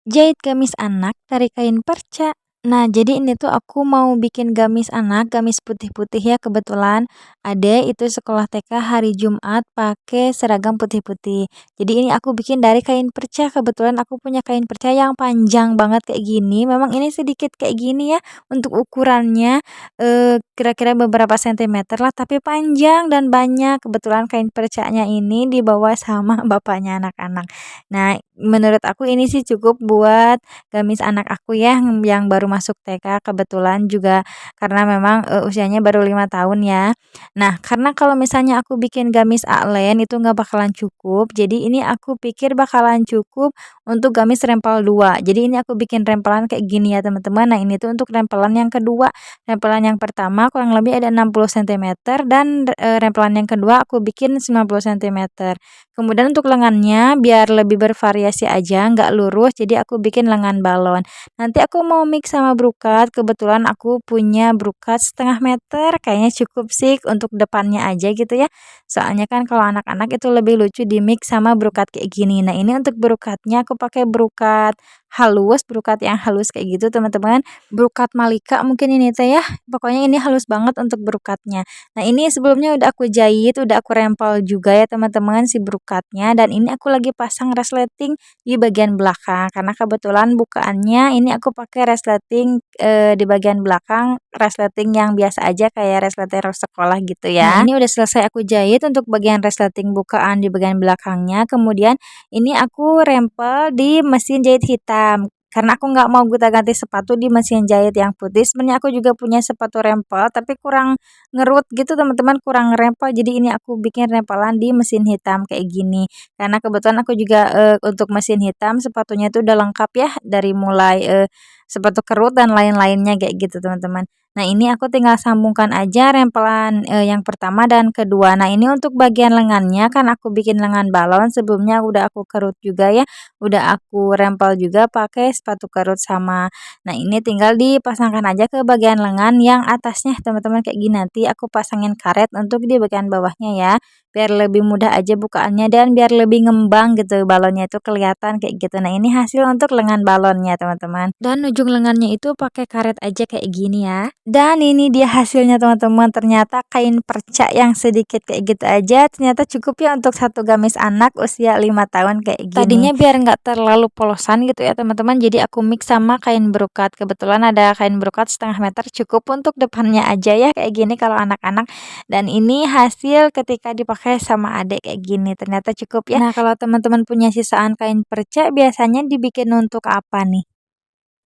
Jahit gamis anak dari kain perca. Nah, jadi ini tuh aku mau bikin gamis anak, gamis putih-putih ya kebetulan. Adek itu sekolah TK hari Jumat pakai seragam putih-putih. Jadi ini aku bikin dari kain perca. Kebetulan aku punya kain perca yang panjang banget kayak gini. Memang ini sedikit kayak gini ya untuk ukurannya kira-kira beberapa sentimeter lah, tapi panjang dan banyak. Kebetulan kain percanya ini dibawa sama bapaknya anak-anak. Nah, menurut aku ini sih cukup buat gamis anak aku ya yang baru masuk TK kebetulan juga karena memang, usianya baru 5 tahun ya. Nah, karena kalau misalnya aku bikin gamis aklen itu nggak bakalan cukup, jadi ini aku pikir bakalan cukup untuk gamis rempel 2. Jadi ini aku bikin rempelan kayak gini ya teman-teman. Nah, ini tuh untuk rempelan yang kedua. Rempelan yang pertama kurang lebih ada 60 sentimeter dan, rempelan yang kedua aku bikin 90 sentimeter. Kemudian untuk lengannya biar lebih bervariasi aja, nggak lurus, jadi aku bikin lengan balon. Nanti aku mau mix sama brokat, kebetulan aku punya brokat 1/2 meter, kayaknya cukup sih untuk depannya aja gitu ya. Soalnya kan kalau anak-anak itu lebih lucu di mix sama brokat kayak gini. Nah ini untuk brokatnya aku pakai brokat halus, brokat yang halus kayak gitu teman-teman. Brokat Malika mungkin ini teh ya, pokoknya ini halus banget untuk brokatnya. Nah, ini sebelumnya udah aku jahit, udah aku rempel juga ya teman-teman si brokatnya dan ini aku lagi pasang resleting di bagian belakang karena kebetulan bukaannya ini aku pakai resleting di bagian belakang, resleting yang biasa aja kayak resleting rok sekolah gitu ya. Nah, ini udah selesai aku jahit untuk bagian resleting bukaan di bagian belakangnya. Kemudian ini aku rempel di mesin jahit hitam. Karena aku nggak mau gonta-ganti sepatu di mesin jahit yang putih. Sebenarnya aku juga punya sepatu rempel, tapi kurang ngerut gitu teman-teman, kurang ngerempel. Jadi ini aku bikin rempelan di mesin hitam kayak gini. Karena kebetulan aku juga untuk mesin hitam sepatunya itu udah lengkap ya dari mulai sepatu kerut dan lain-lainnya kayak gitu teman-teman. Nah, ini aku tinggal sambungkan aja rempelan yang pertama dan kedua. Nah, ini untuk bagian lengannya kan aku bikin lengan balon sebelumnya udah aku kerut juga ya. Udah aku rempel juga pakai sepatu kerut sama. Nah, ini tinggal dipasangkan aja ke bagian lengan yang atasnya teman-teman kayak gini. Nanti aku pasangin karet untuk di bagian bawahnya ya. Biar lebih mudah aja bukaannya dan biar lebih ngembang gitu balonnya itu kelihatan kayak gitu. Nah, ini hasil untuk lengan balonnya teman-teman. Dan ujung lengannya itu pakai karet aja kayak gini ya. Dan ini dia hasilnya teman-teman. Ternyata kain perca yang sedikit kayak gitu aja ternyata cukup ya untuk satu gamis anak usia 5 tahun kayak gini. Tadinya biar nggak terlalu polosan gitu ya teman-teman. Jadi aku mix sama kain brokat. Kebetulan ada kain brokat 1/2 meter cukup untuk depannya aja ya kayak gini kalau anak-anak. Dan ini hasil ketika dipakai sama adik kayak gini. Ternyata cukup ya. Nah, kalau teman-teman punya sisaan kain perca biasanya dibikin untuk apa nih?